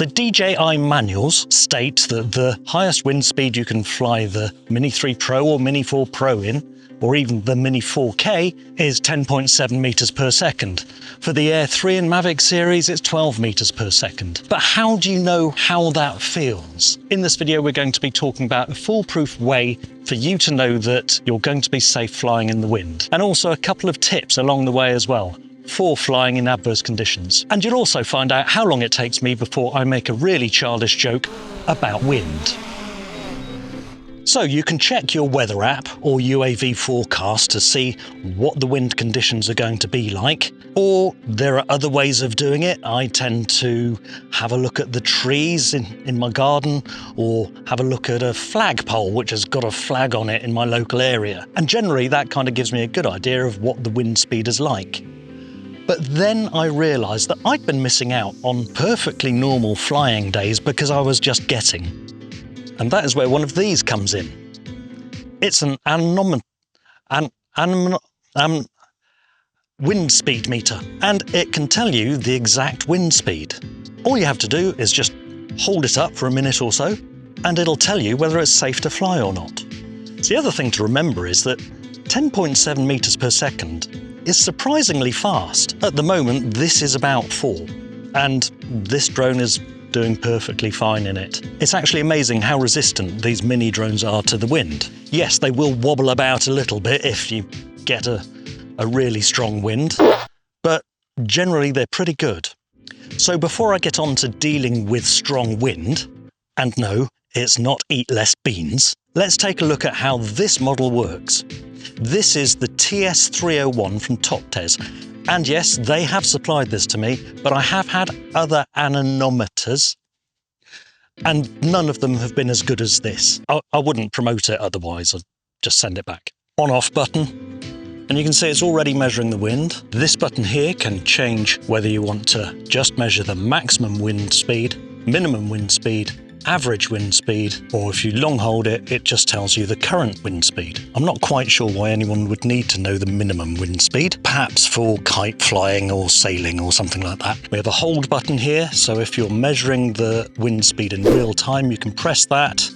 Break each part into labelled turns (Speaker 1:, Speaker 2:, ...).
Speaker 1: The DJI manuals state that the highest wind speed you can fly the Mini 3 Pro or Mini 4 Pro in, or even the Mini 4K, is 10.7 meters per second. For the Air 3 and Mavic series, it's 12 meters per second. But how do you know how that feels? In this video, we're going to be talking about a foolproof way for you to know that you're going to be safe flying in the wind. And also a couple of tips along the way as well for flying in adverse conditions. And you'll also find out how long it takes me before I make a really childish joke about wind. So you can check your weather app or UAV forecast to see what the wind conditions are going to be like, or there are other ways of doing it. I tend to have a look at the trees in my garden, or have a look at a flagpole which has got a flag on it in my local area. And generally that kind of gives me a good idea of what the wind speed is like. But then I realised that I'd been missing out on perfectly normal flying days because I was just getting. And that is where one of these comes in. It's an wind speed meter, and it can tell you the exact wind speed. All you have to do is just hold it up for a minute or so, and it'll tell you whether it's safe to fly or not. So the other thing to remember is that 10.7 meters per second is surprisingly fast. At the moment, this is about 4, and this drone is doing perfectly fine in it. It's actually amazing how resistant these mini drones are to the wind. Yes, they will wobble about a little bit if you get a really strong wind, but generally they're pretty good. So before I get on to dealing with strong wind, and no, it's not eat less beans, let's take a look at how this model works. This is the TS301 from TOPTES. And yes, they have supplied this to me, but I have had other anemometers, and none of them have been as good as this. I wouldn't promote it otherwise, I'd just send it back. On-off button, and you can see it's already measuring the wind. This button here can change whether you want to just measure the maximum wind speed, minimum wind speed, average wind speed, or if you long hold it, it just tells you the current wind speed. I'm not quite sure why anyone would need to know the minimum wind speed, perhaps for kite flying or sailing or something like that. We have a hold button here, so if you're measuring the wind speed in real time, you can press that,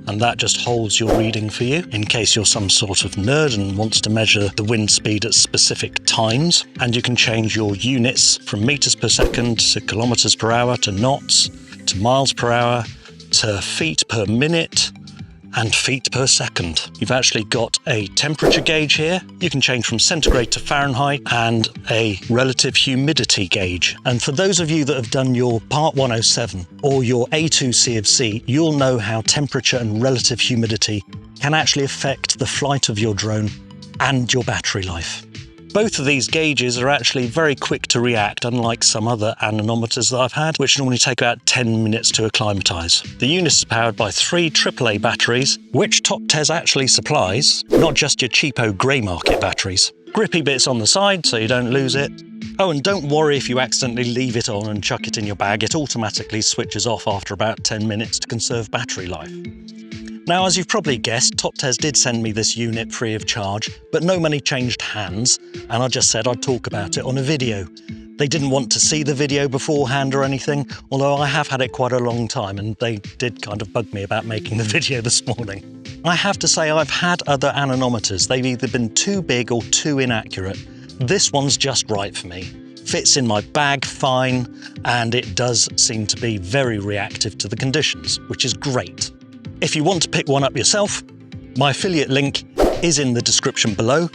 Speaker 1: and that just holds your reading for you in case you're some sort of nerd and wants to measure the wind speed at specific times. And you can change your units from meters per second to kilometers per hour to knots to miles per hour to feet per minute and feet per second. You've actually got a temperature gauge here. You can change from centigrade to Fahrenheit, and a relative humidity gauge. And for those of you that have done your Part 107 or your A2 C of C, you'll know how temperature and relative humidity can actually affect the flight of your drone and your battery life. Both of these gauges are actually very quick to react, unlike some other anemometers that I've had, which normally take about 10 minutes to acclimatise. The unit is powered by 3 AAA batteries, which TOPTES actually supplies, not just your cheapo grey market batteries. Grippy bits on the side so you don't lose it. Oh, and don't worry if you accidentally leave it on and chuck it in your bag, it automatically switches off after about 10 minutes to conserve battery life. Now, as you've probably guessed, TOPTES did send me this unit free of charge, but no money changed hands, and I just said I'd talk about it on a video. They didn't want to see the video beforehand or anything, although I have had it quite a long time, and they did kind of bug me about making the video this morning. I have to say I've had other anemometers. They've either been too big or too inaccurate. This one's just right for me. Fits in my bag fine, and it does seem to be very reactive to the conditions, which is great. If you want to pick one up yourself, my affiliate link is in the description below,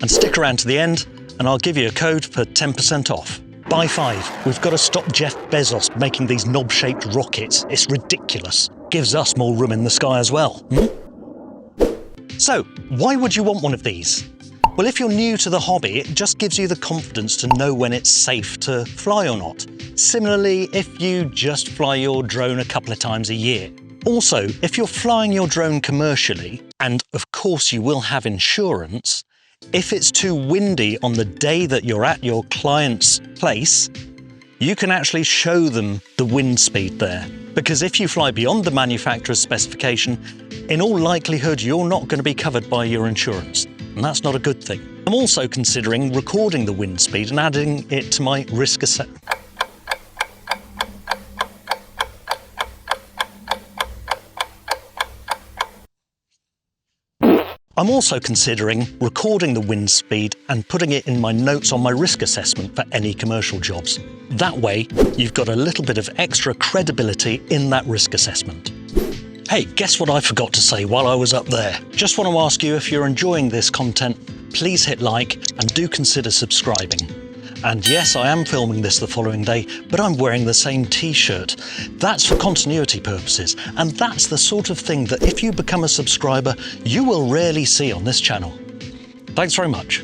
Speaker 1: and stick around to the end and I'll give you a code for 10% off. Buy 5. We've got to stop Jeff Bezos making these knob-shaped rockets. It's ridiculous. Gives us more room in the sky as well. So, why would you want one of these? Well, if you're new to the hobby, it just gives you the confidence to know when it's safe to fly or not. Similarly, if you just fly your drone a couple of times a year. Also, if you're flying your drone commercially, and of course you will have insurance, if it's too windy on the day that you're at your client's place, you can actually show them the wind speed there. Because if you fly beyond the manufacturer's specification, in all likelihood you're not going to be covered by your insurance, and that's not a good thing. I'm also considering recording the wind speed and adding it to my risk assessment. I'm also considering recording the wind speed and putting it in my notes on my risk assessment for any commercial jobs. That way, you've got a little bit of extra credibility in that risk assessment. Hey, guess what I forgot to say while I was up there? Just want to ask you, if you're enjoying this content, please hit like and do consider subscribing. And yes, I am filming this the following day, but I'm wearing the same t-shirt. That's for continuity purposes, and that's the sort of thing that if you become a subscriber, you will rarely see on this channel. Thanks very much.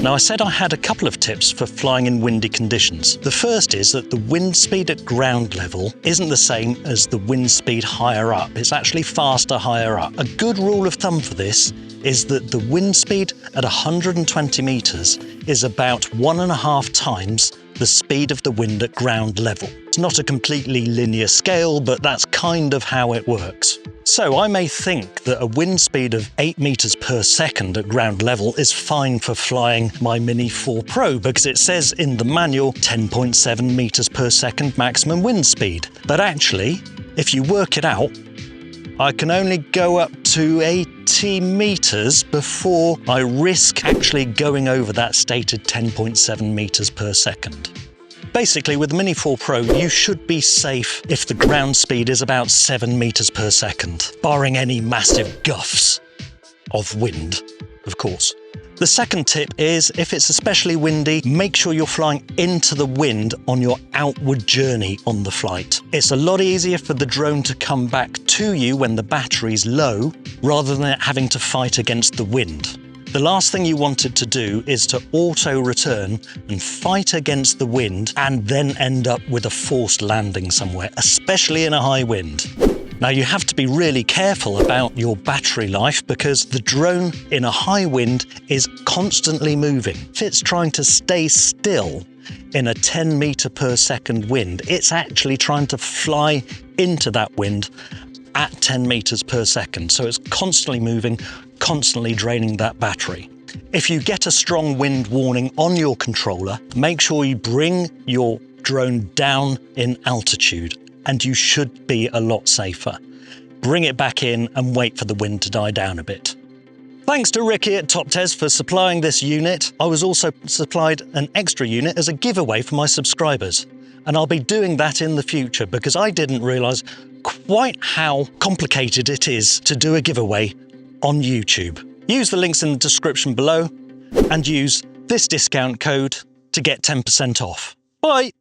Speaker 1: Now, I said I had a couple of tips for flying in windy conditions. The first is that the wind speed at ground level isn't the same as the wind speed higher up. It's actually faster higher up. A good rule of thumb for this is that the wind speed at 120 meters is about 1.5 times the speed of the wind at ground level. It's not a completely linear scale, but that's kind of how it works. So I may think that a wind speed of 8 meters per second at ground level is fine for flying my Mini 4 Pro, because it says in the manual 10.7 meters per second maximum wind speed. But actually, if you work it out, I can only go up to 80 meters before I risk actually going over that stated 10.7 meters per second. Basically, with the Mini 4 Pro, you should be safe if the ground speed is about 7 meters per second, barring any massive gusts of wind, of course. The second tip is, if it's especially windy, make sure you're flying into the wind on your outward journey on the flight. It's a lot easier for the drone to come back to you when the battery's low, rather than it having to fight against the wind. The last thing you want it to do is to auto-return and fight against the wind and then end up with a forced landing somewhere, especially in a high wind. Now, you have to be really careful about your battery life, because the drone in a high wind is constantly moving. If it's trying to stay still in a 10 meter per second wind, it's actually trying to fly into that wind at 10 meters per second. So it's constantly moving, constantly draining that battery. If you get a strong wind warning on your controller, make sure you bring your drone down in altitude, and you should be a lot safer. Bring it back in and wait for the wind to die down a bit. Thanks to Ricky at TOPTES for supplying this unit. I was also supplied an extra unit as a giveaway for my subscribers. And I'll be doing that in the future, because I didn't realise quite how complicated it is to do a giveaway on YouTube. Use the links in the description below and use this discount code to get 10% off. Bye!